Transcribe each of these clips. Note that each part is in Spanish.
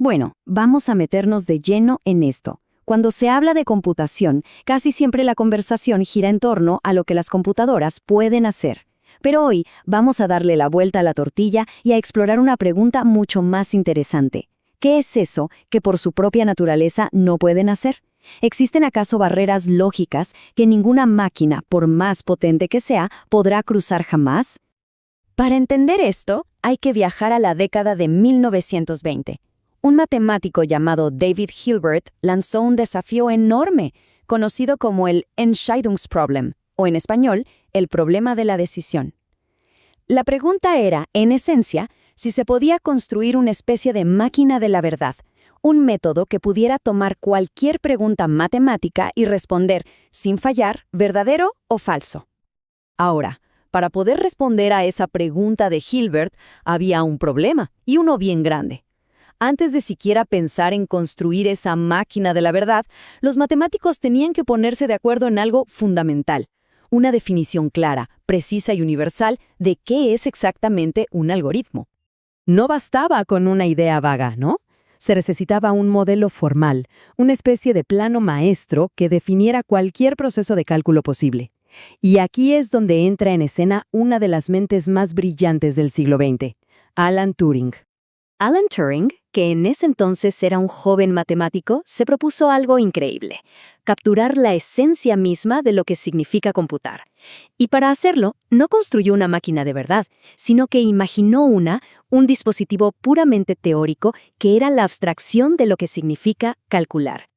Bueno, vamos a meternos de lleno en esto. Cuando se habla de computación, casi siempre la conversación gira en torno a lo que las computadoras pueden hacer. Pero hoy vamos a darle la vuelta a la tortilla y a explorar una pregunta mucho más interesante. ¿Qué es eso que por su propia naturaleza no pueden hacer? ¿Existen acaso barreras lógicas que ninguna máquina, por más potente que sea, podrá cruzar jamás? Para entender esto, hay que viajar a la década de 1920. Un matemático llamado David Hilbert lanzó un desafío enorme, conocido como el Entscheidungsproblem, o en español, el problema de la decisión. La pregunta era, en esencia, si se podía construir una especie de máquina de la verdad, un método que pudiera tomar cualquier pregunta matemática y responder, sin fallar, verdadero o falso. Ahora, para poder responder a esa pregunta de Hilbert, había un problema, y uno bien grande. Antes de siquiera pensar en construir esa máquina de la verdad, los matemáticos tenían que ponerse de acuerdo en algo fundamental, una definición clara, precisa y universal de qué es exactamente un algoritmo. No bastaba con una idea vaga, ¿no? Se necesitaba un modelo formal, una especie de plano maestro que definiera cualquier proceso de cálculo posible. Y aquí es donde entra en escena una de las mentes más brillantes del siglo XX, Alan Turing. Alan Turing, que en ese entonces era un joven matemático, se propuso algo increíble: capturar la esencia misma de lo que significa computar. Y para hacerlo, no construyó una máquina de verdad, sino que imaginó un dispositivo puramente teórico que era la abstracción de lo que significa calcular.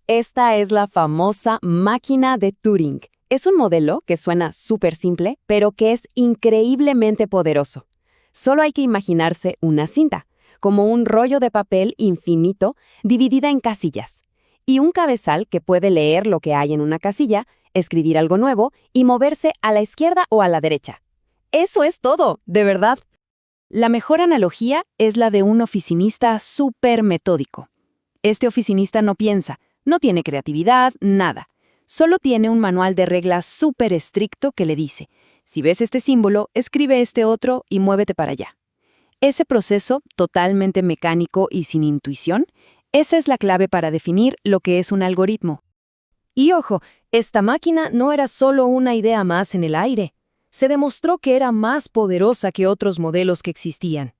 Esta es la famosa máquina de Turing. Es un modelo que suena súper simple, pero que es increíblemente poderoso. Solo hay que imaginarse una cinta, como un rollo de papel infinito dividida en casillas, y un cabezal que puede leer lo que hay en una casilla, escribir algo nuevo y moverse a la izquierda o a la derecha. Eso es todo, de verdad. La mejor analogía es la de un oficinista súper metódico. Este oficinista no piensa, no tiene creatividad, nada. Solo tiene un manual de reglas súper estricto que le dice: si ves este símbolo, escribe este otro y muévete para allá. Ese proceso, totalmente mecánico y sin intuición, esa es la clave para definir lo que es un algoritmo. Y ojo, esta máquina no era solo una idea más en el aire. Se demostró que era más poderosa que otros modelos que existían.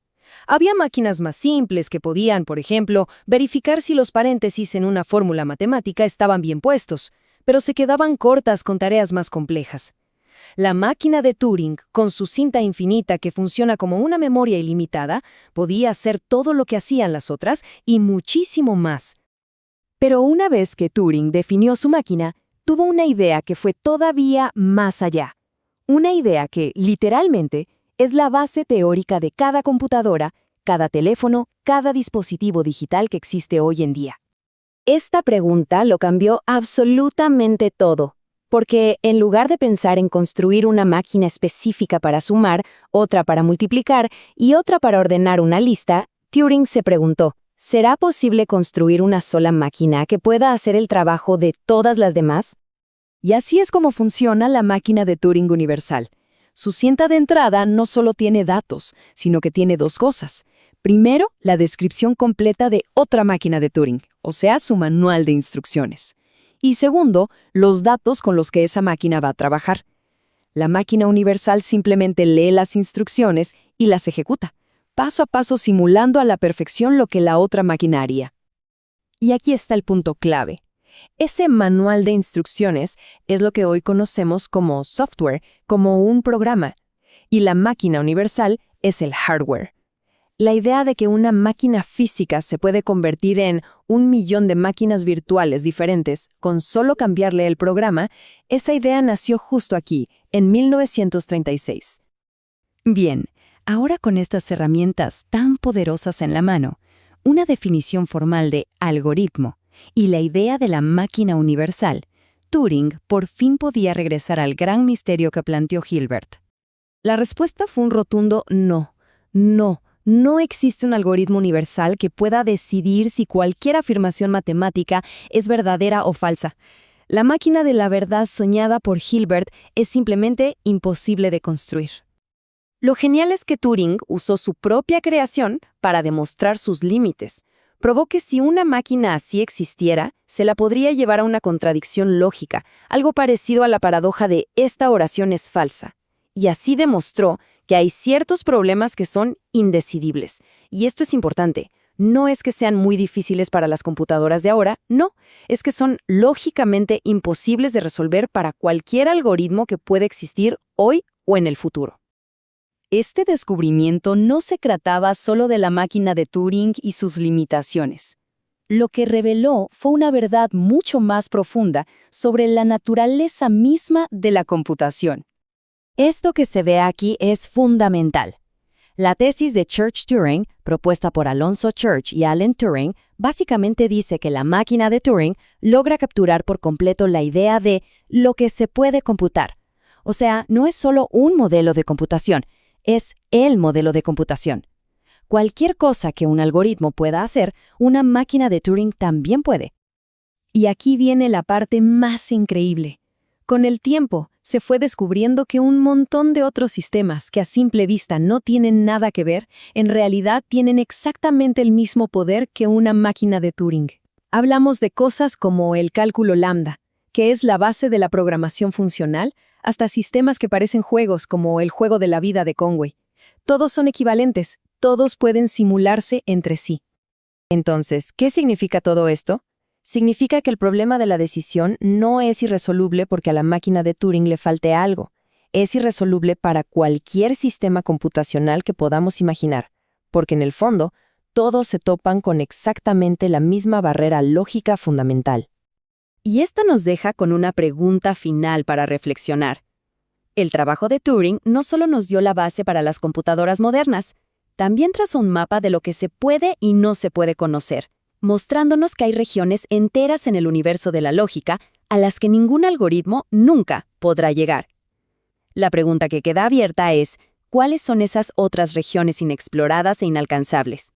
Había máquinas más simples que podían, por ejemplo, verificar si los paréntesis en una fórmula matemática estaban bien puestos, pero se quedaban cortas con tareas más complejas. La máquina de Turing, con su cinta infinita que funciona como una memoria ilimitada, podía hacer todo lo que hacían las otras y muchísimo más. Pero una vez que Turing definió su máquina, tuvo una idea que fue todavía más allá. Una idea que, literalmente, es la base teórica de cada computadora, cada teléfono, cada dispositivo digital que existe hoy en día. Esta pregunta lo cambió absolutamente todo, porque en lugar de pensar en construir una máquina específica para sumar, otra para multiplicar y otra para ordenar una lista, Turing se preguntó: ¿será posible construir una sola máquina que pueda hacer el trabajo de todas las demás? Y así es como funciona la máquina de Turing universal. Su cinta de entrada no solo tiene datos, sino que tiene dos cosas. Primero, la descripción completa de otra máquina de Turing, o sea, su manual de instrucciones. Y segundo, los datos con los que esa máquina va a trabajar. La máquina universal simplemente lee las instrucciones y las ejecuta, paso a paso simulando a la perfección lo que la otra máquina haría. Y aquí está el punto clave. Ese manual de instrucciones es lo que hoy conocemos como software, como un programa. Y la máquina universal es el hardware. La idea de que una máquina física se puede convertir en 1.000.000 de máquinas virtuales diferentes con solo cambiarle el programa, esa idea nació justo aquí, en 1936. Bien, ahora con estas herramientas tan poderosas en la mano, una definición formal de algoritmo y la idea de la máquina universal, Turing por fin podía regresar al gran misterio que planteó Hilbert. La respuesta fue un rotundo no, no. No existe un algoritmo universal que pueda decidir si cualquier afirmación matemática es verdadera o falsa. La máquina de la verdad soñada por Hilbert es simplemente imposible de construir. Lo genial es que Turing usó su propia creación para demostrar sus límites. Probó que si una máquina así existiera, se la podría llevar a una contradicción lógica, algo parecido a la paradoja de «esta oración es falsa». Y así demostró que hay ciertos problemas que son indecidibles. Y esto es importante. No es que sean muy difíciles para las computadoras de ahora, no. Es que son lógicamente imposibles de resolver para cualquier algoritmo que pueda existir hoy o en el futuro. Este descubrimiento no se trataba solo de la máquina de Turing y sus limitaciones. Lo que reveló fue una verdad mucho más profunda sobre la naturaleza misma de la computación. Esto que se ve aquí es fundamental. La tesis de Church-Turing, propuesta por Alonzo Church y Alan Turing, básicamente dice que la máquina de Turing logra capturar por completo la idea de lo que se puede computar. O sea, no es solo un modelo de computación, es el modelo de computación. Cualquier cosa que un algoritmo pueda hacer, una máquina de Turing también puede. Y aquí viene la parte más increíble. Con el tiempo, se fue descubriendo que un montón de otros sistemas que a simple vista no tienen nada que ver, en realidad tienen exactamente el mismo poder que una máquina de Turing. Hablamos de cosas como el cálculo lambda, que es la base de la programación funcional, hasta sistemas que parecen juegos como el juego de la vida de Conway. Todos son equivalentes, todos pueden simularse entre sí. Entonces, ¿qué significa todo esto? Significa que el problema de la decisión no es irresoluble porque a la máquina de Turing le falte algo. Es irresoluble para cualquier sistema computacional que podamos imaginar, porque en el fondo, todos se topan con exactamente la misma barrera lógica fundamental. Y esta nos deja con una pregunta final para reflexionar. El trabajo de Turing no solo nos dio la base para las computadoras modernas, también trazó un mapa de lo que se puede y no se puede conocer, mostrándonos que hay regiones enteras en el universo de la lógica a las que ningún algoritmo nunca podrá llegar. La pregunta que queda abierta es, ¿cuáles son esas otras regiones inexploradas e inalcanzables?